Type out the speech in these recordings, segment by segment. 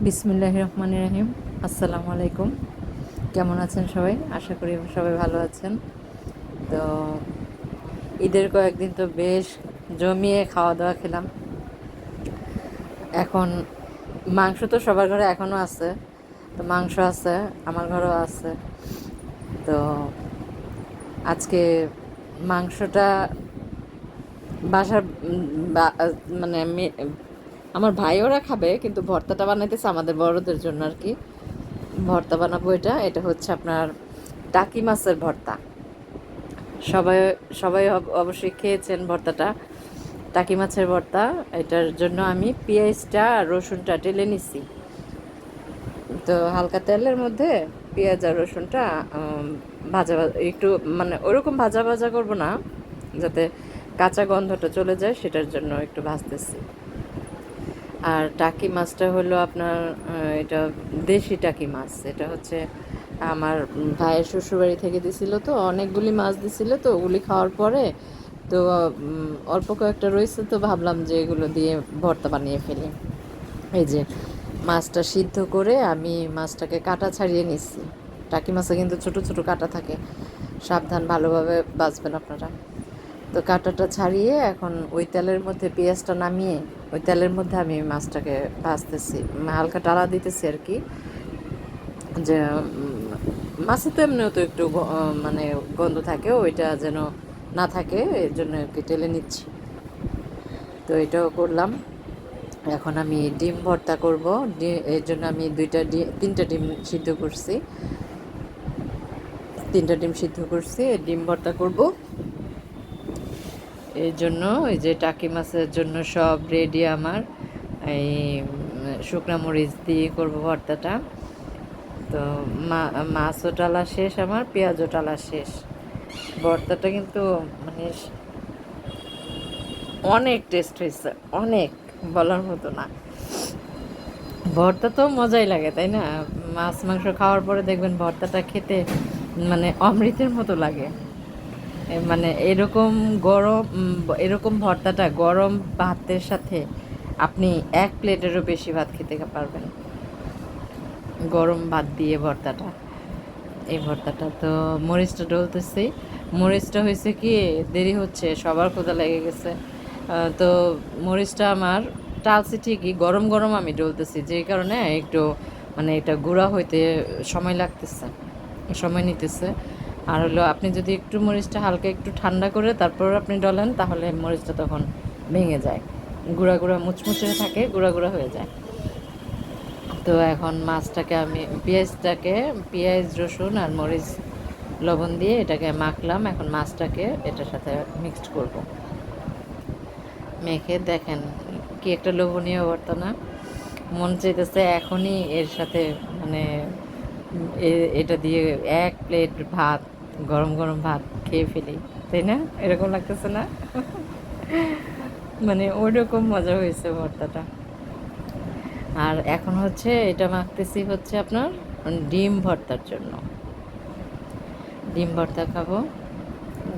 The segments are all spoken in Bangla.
বিসমিল্লাহির রহমানির রহিম। আসসালামু আলাইকুম। কেমন আছেন সবাই? আশা করি সবাই ভালো আছেন। তো ঈদের কয়েকদিন তো বেশ জমিয়ে খাওয়া দাওয়া খেলাম। এখন মাংস তো সবার ঘরে এখনও আছে, তো মাংস আছে, আমার ঘরেও আছে। তো আজকে মাংসটা বাসার মানে আমার ভাই ওরা খাবে, কিন্তু ভর্তাটা বানাইতেছে আমাদের বড়দের জন্য আর কি। ভর্তা বানাবো, এটা হচ্ছে আপনার টাকি মাছের ভর্তা। সবাই সবাই অবশ্যই খেয়েছেন ভর্তাটা, টাকি মাছের ভর্তা। এটার জন্য আমি পেঁয়াজটা আর রসুনটা টেলে নিছি। তো হালকা তেলের মধ্যে পেঁয়াজ আর রসুনটা ভাজা একটু, মানে ওরকম ভাজা ভাজা করবো না, যাতে কাঁচা গন্ধটা চলে যায়, সেটার জন্য একটু ভাজতেছি। আর টাকি মাছটা হলো আপনার এটা দেশি টাকি মাছ। এটা হচ্ছে আমার ভাইয়ের শ্বশুরবাড়ি থেকে দিছিল, তো অনেকগুলি মাছ দিছিল, তো ওগুলি খাওয়ার পরে তো অল্প কয়েকটা রয়েছে, তো ভাবলাম যে এগুলো দিয়ে ভর্তা বানিয়ে ফেলি। এই যে মাছটা সিদ্ধ করে আমি মাছটাকে কাটা ছাড়িয়ে নিচ্ছি। টাকি মাছে কিন্তু ছোট ছোট কাটা থাকে, সাবধান, ভালোভাবে বাছবেন আপনারা। তো কাঁটাটা ছাড়িয়ে এখন ওই তেলের মধ্যে পেঁয়াজটা নামিয়ে ওই তেলের মধ্যে আমি মাছটাকে ভাজতেছি, হালকা টালা দিতেছি আর কি, যে মাছে তো এমনিও তো একটু মানে গন্ধ থাকে, ওইটা যেন না থাকে, এর জন্য আর কি টেলে নিচ্ছি। তো এটাও করলাম। এখন আমি ডিম ভর্তা করব। এর জন্য আমি তিনটা ডিম সিদ্ধ করছি, ডিম ভর্তা করব। এই জন্য এই যে টাকি মাছের জন্য সব রেডি আমার। এই শুকনো মরিচ দিয়ে করব ভর্তাটা। তো মাছও টালা শেষ, আমার পেঁয়াজও টালা শেষ। ভর্তাটা কিন্তু মানে অনেক টেস্ট হয়েছে, অনেক, বলার মতো না। ভর্তা তো মজাই লাগে, তাই না? মাছ মাংস খাওয়ার পরে দেখবেন ভর্তাটা খেতে মানে অমৃতের মতো লাগে। মানে এরকম ভর্তাটা গরম ভাতের সাথে আপনি এক প্লেটেরও বেশি ভাত খেতে পারবেন, গরম ভাত দিয়ে ভর্তাটা। এই ভর্তাটা তো মরিচটা ডলতেছি। মরিচটা হয়েছে কি, দেরি হচ্ছে, সবার ক্ষুধা লেগে গেছে। তো মরিচটা আমার টালছি ঠিকই, গরম গরম আমি ডলতেছি, যেই কারণে একটু মানে এটা গুঁড়া হইতে সময় লাগতেছে, সময় নিতেছে। আর হলো আপনি যদি একটু মরিচটা হালকা একটু ঠান্ডা করে তারপর আপনি ডলেন, তাহলে মরিচটা তখন ভেঙে যায়, গুঁড়া গুঁড়া মুচমুচে থাকে, গুঁড়া গুঁড়া হয়ে যায়। তো এখন মাছটাকে আমি পেঁয়াজ রসুন আর মরিচ লবণ দিয়ে এটাকে মাখলাম। এখন মাছটাকে এটার সাথে মিক্সড করব। মেখে দেখেন কি একটা লোভনীয় ভর্তা না? মন চাইতেছে এখনই এর সাথে মানে এটা দিয়ে এক প্লেট ভাত, গরম গরম ভাত খেয়ে ফেলি, তাই না? এরকম লাগতেছে না? মানে ওই রকম মজা হয়েছে ভর্তাটা। আর এখন হচ্ছে এটা মাখতেছি হচ্ছে আপনার ডিম ভর্তার জন্য। ডিম ভর্তা খাবো,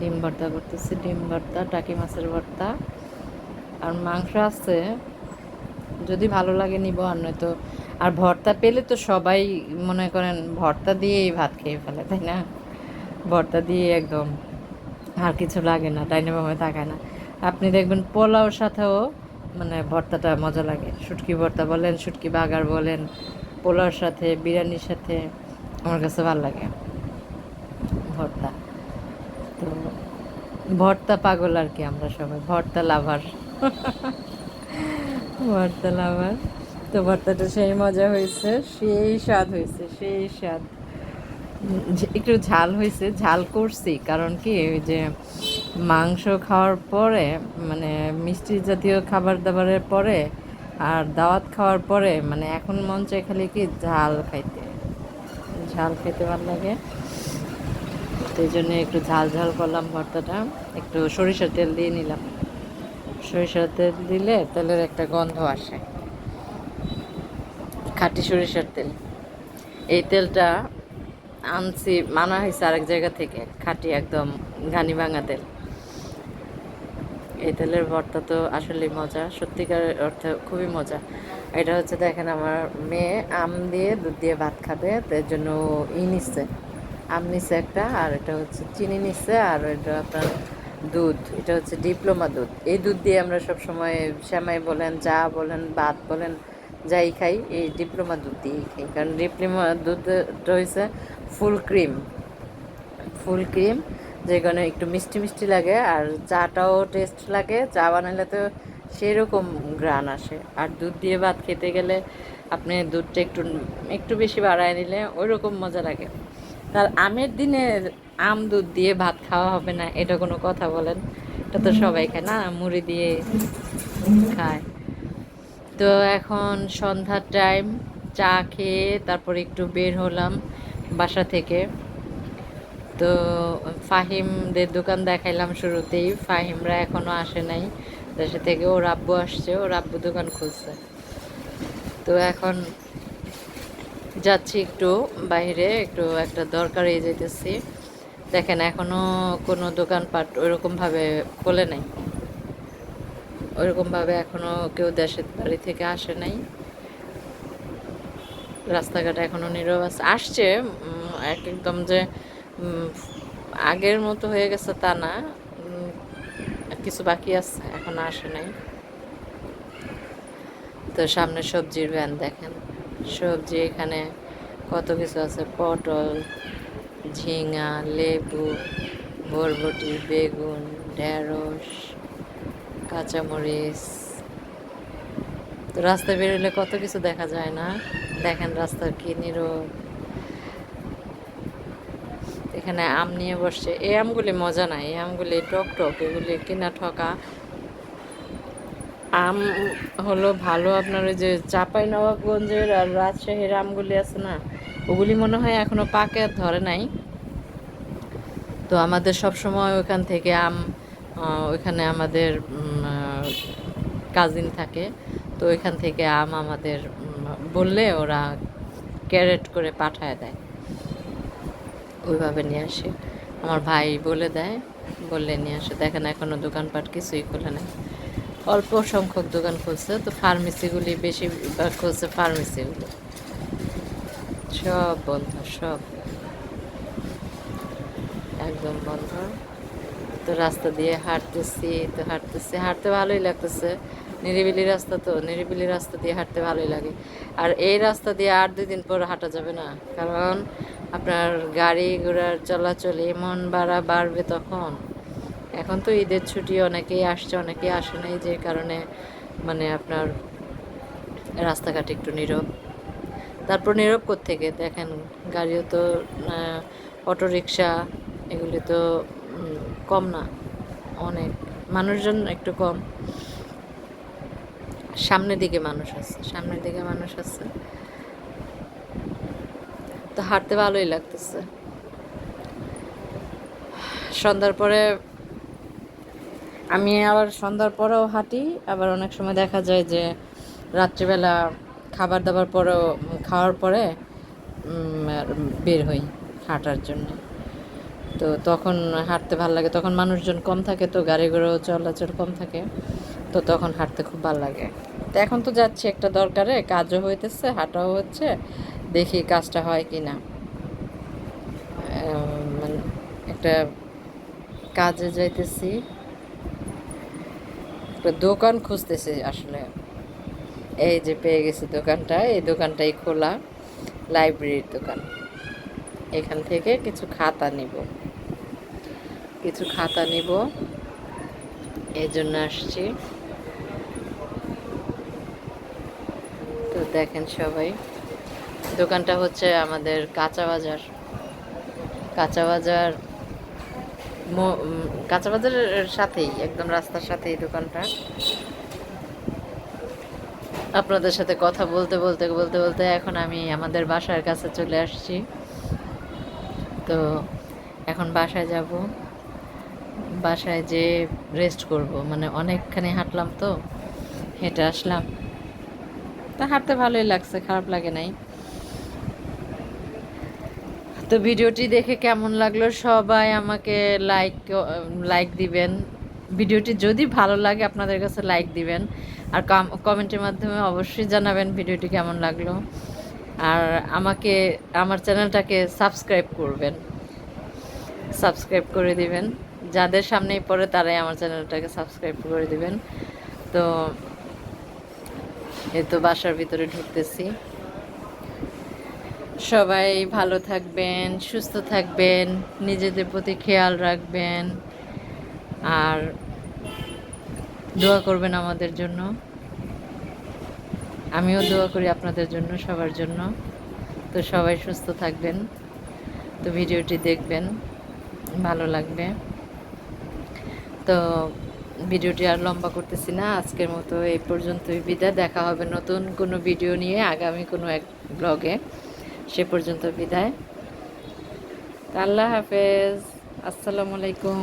ডিম ভর্তা করতেছি, ডিম ভর্তা, টাকি মাছের ভর্তা। আর মাংস আছে, যদি ভালো লাগে নিব, আর নয়তো আর ভর্তা পেলে তো সবাই মনে করেন ভর্তা দিয়েই ভাত খেয়ে ফেলে, তাই না? ভর্তা দিয়ে একদম আর কিছু লাগে না, ডাইনিংভাবে তাকায় না। আপনি দেখবেন পোলাওর সাথেও মানে ভর্তাটা মজা লাগে। শুটকি ভর্তা বলেন, শুটকি বাগার বলেন, পোলাওর সাথে, বিরিয়ানির সাথে আমার কাছে ভালো লাগে ভর্তা। তো ভর্তা পাগল আর কি, আমরা সবাই ভর্তা লাভার। ভর্তা লাভার। তো ভর্তাটা সেই মজা হয়েছে, সেই স্বাদ হয়েছে, সেই স্বাদ। একটু ঝাল হয়েছে, ঝাল করছি কারণ কি, ওই যে মাংস খাওয়ার পরে মানে মিষ্টি জাতীয় খাবার দাবারের পরে আর দাওয়াত খাওয়ার পরে মানে এখন মন চায় খালি কি ঝাল খাইতে, ঝাল খেতে ভালো লাগে। তো এই জন্য একটু ঝাল ঝাল করলাম ভর্তাটা। একটু সরিষার তেল দিয়ে নিলাম, সরিষার তেল দিলে তেলের একটা গন্ধ আসে, খাঁটি সরিষার তেল। এই তেলটা মানা হয়েছে আরেক জায়গা থেকে, খাঁটি একদম ঘানি ভাঙা তেল। এই তেলের ভর্তা তো আসলে মজা, সত্যিকার অর্থে খুবই মজা। এটা হচ্ছে দেখেন আমার মেয়ে আম দিয়ে দুধ দিয়ে ভাত খাবে, তো এর জন্য নিচ্ছে, আম নিচ্ছে একটা, আর এটা হচ্ছে চিনি নিচ্ছে, আর এটা আপনার দুধ, এটা হচ্ছে ডিপ্লোমা দুধ। এই দুধ দিয়ে আমরা সব সময় সেমাই বলেন, চা বলেন, ভাত বলেন, যাই খাই এই ডিপ্লোমা দুধ দিয়েই খাই, কারণ ডিপ্লোমা দুধটা হয়েছে ফুল ক্রিম, ফুল ক্রিম, যে কারণে একটু মিষ্টি মিষ্টি লাগে, আর চাটাও টেস্ট লাগে, চা বানাইলে তো সেরকম ঘ্রাণ আসে। আর দুধ দিয়ে ভাত খেতে গেলে আপনি দুধটা একটু একটু বেশি বাড়ায় নিলে ওই রকম মজা লাগে। তার আমের দিনে আম দুধ দিয়ে ভাত খাওয়া হবে না, এটা কোনো কথা বলেন? এটা তো সবাই খায় না, মুড়ি দিয়ে খায়। তো এখন সন্ধ্যার টাইম, চা খেয়ে তারপর একটু বের হলাম বাসা থেকে। তো ফাহিমদের দোকান দেখাইলাম শুরুতেই, ফাহিমরা এখনও আসে নাই দেশে থেকে, ওর আব্বু আসছে, ওর আব্বু দোকান খুলছে। তো এখন যাচ্ছি একটু বাইরে, একটু একটা দরকারে যেতেছি। দেখেন এখনও কোনো দোকানপাট ওইরকমভাবে খোলে নাই, ওইরকমভাবে এখনও কেউ দেশের বাড়ি থেকে আসে নাই, রাস্তাঘাট এখনও নীরব আছে। আসছে একদম যে আগের মতো হয়ে গেছে তা না, কিছু বাকি আছে, এখন আসে নাই। তো সামনে সবজির ভ্যান দেখেন, সবজি এখানে কত কিছু আছে, পটল, ঝিঙা, লেবু, বরবটি, বেগুন, ঢেঁড়স, কাঁচামরিচ। তো রাস্তায় বেরোলে কত কিছু দেখা যায় না, দেখেন রাস্তার কি নীরব। এখানে আম নিয়ে বসছে, এই আমগুলি মজা নাই, এই আমগুলি টক টক, এগুলি কিনা ঠকা আম। হলো ভালো আপনার ওই যে চাঁপাই নবাবগঞ্জের আর রাজশাহীর আমগুলি আছে না, ওগুলি মনে হয় এখনো পাকে ধরে নাই। তো আমাদের সব সময় ওইখান থেকে আম, ওইখানে আমাদের কাজিন থাকে, তো ওইখান থেকে আম আমাদের বললে ওরা ক্যারেট করে পাঠায় দেয়, ওইভাবে নিয়ে আসে। আমার ভাই বলে দেয়, বললে নিয়ে আসে। দেখেন এখনও দোকানপাট কিছুই খোলে নেই, অল্প সংখ্যক দোকান খুলছে। তো ফার্মেসিগুলি বেশিরভাগ খুলছে, ফার্মেসিগুলো সব বন্ধ, সব একদম বন্ধ। তো রাস্তা দিয়ে হাঁটতেছি, তো হাঁটতেছি, হাঁটতে ভালোই লাগতেছে, নিরিবিলি রাস্তা, তো নিরিবিলি রাস্তা দিয়ে হাঁটতে ভালোই লাগে। আর এই রাস্তা দিয়ে আর 2 দিন পর হাঁটা যাবে না, কারণ আপনার গাড়ি ঘোড়ার চলাচল এমন বাড়বে তখন। এখন তো ঈদের ছুটি, অনেকেই আসছে, অনেকেই আসে নাই, যে কারণে মানে আপনার রাস্তাঘাট একটু নীরব। তারপর নীরব কোত্থেকে দেখেন, গাড়িও তো অটো রিক্সা এগুলি তো কম না, অনেক, মানুষজন একটু কম। সামনের দিকে মানুষ আছে, সামনের দিকে মানুষ আছে। তো হাঁটতে ভালোই লাগতেছে। সন্ধ্যার পরে আমি আবার সন্ধ্যার পরেও হাঁটি, আবার অনেক সময় দেখা যায় যে রাত্রিবেলা খাবার দাবার পরেও, খাওয়ার পরে বের হই হাঁটার জন্য। তো তখন হাঁটতে ভালো লাগে, তখন মানুষজন কম থাকে, তো গাড়ি ঘোড়াও চলাচল কম থাকে, তো তখন হাঁটতে খুব ভালো লাগে। তো এখন তো যাচ্ছি একটা দরকারে, কাজও হইতেছে, হাঁটাও হচ্ছে, দেখি কাজটা হয় কি না। মানে একটা কাজে যাইতেছি, একটা দোকান খুঁজতেছি আসলে। এই যে পেয়ে গেছি দোকানটা, এই দোকানটাই খোলা, লাইব্রেরির দোকান। এখান থেকে কিছু খাতা নিব, কিছু খাতা নিব, এই জন্য আসছি। তো দেখেন সবাই, দোকানটা হচ্ছে আমাদের কাঁচা বাজার, কাঁচা বাজার, কাঁচা বাজারের সাথেই, একদম রাস্তার সাথেই দোকানটা। আপনাদের সাথে কথা বলতে বলতে বলতে বলতে এখন আমি আমাদের বাসার কাছে চলে আসছি। তো এখন বাসায় যাব, বাসায় যে রেস্ট করব, মানে অনেকখানি হাঁটলাম, তো হেঁটে আসলাম, তা হাঁটতে ভালোই লাগছে, খারাপ লাগে নাই। তো ভিডিওটি দেখে কেমন লাগলো সবাই আমাকে লাইক দিবেন, ভিডিওটি যদি ভালো লাগে আপনাদের কাছে লাইক দিবেন, আর কমেন্টের মাধ্যমে অবশ্যই জানাবেন ভিডিওটি কেমন লাগলো। আর আমার চ্যানেলটাকে সাবস্ক্রাইব করবেন, সাবস্ক্রাইব করে দিবেন। যাদের সামনেই পড়ে তারাই আমার চ্যানেলটাকে সাবস্ক্রাইব করে দিবেন। তো এই তো বাসার ভিতরে ঢুকতেছি। সবাই ভালো থাকবেন, সুস্থ থাকবেন, নিজেদের প্রতি খেয়াল রাখবেন, আর দোয়া করবেন আমাদের জন্য। আমিও দোয়া করি আপনাদের জন্য, সবার জন্য। তো সবাই সুস্থ থাকবেন। তো ভিডিওটি দেখবেন, ভালো লাগবে। তো ভিডিওটি আর লম্বা করতেছি না, আজকের মতো এই পর্যন্তই বিদায়। দেখা হবে নতুন কোনো ভিডিও নিয়ে আগামী কোনো এক ব্লগে। সে পর্যন্ত বিদায়। আল্লাহ হাফেজ, আসসালামু আলাইকুম।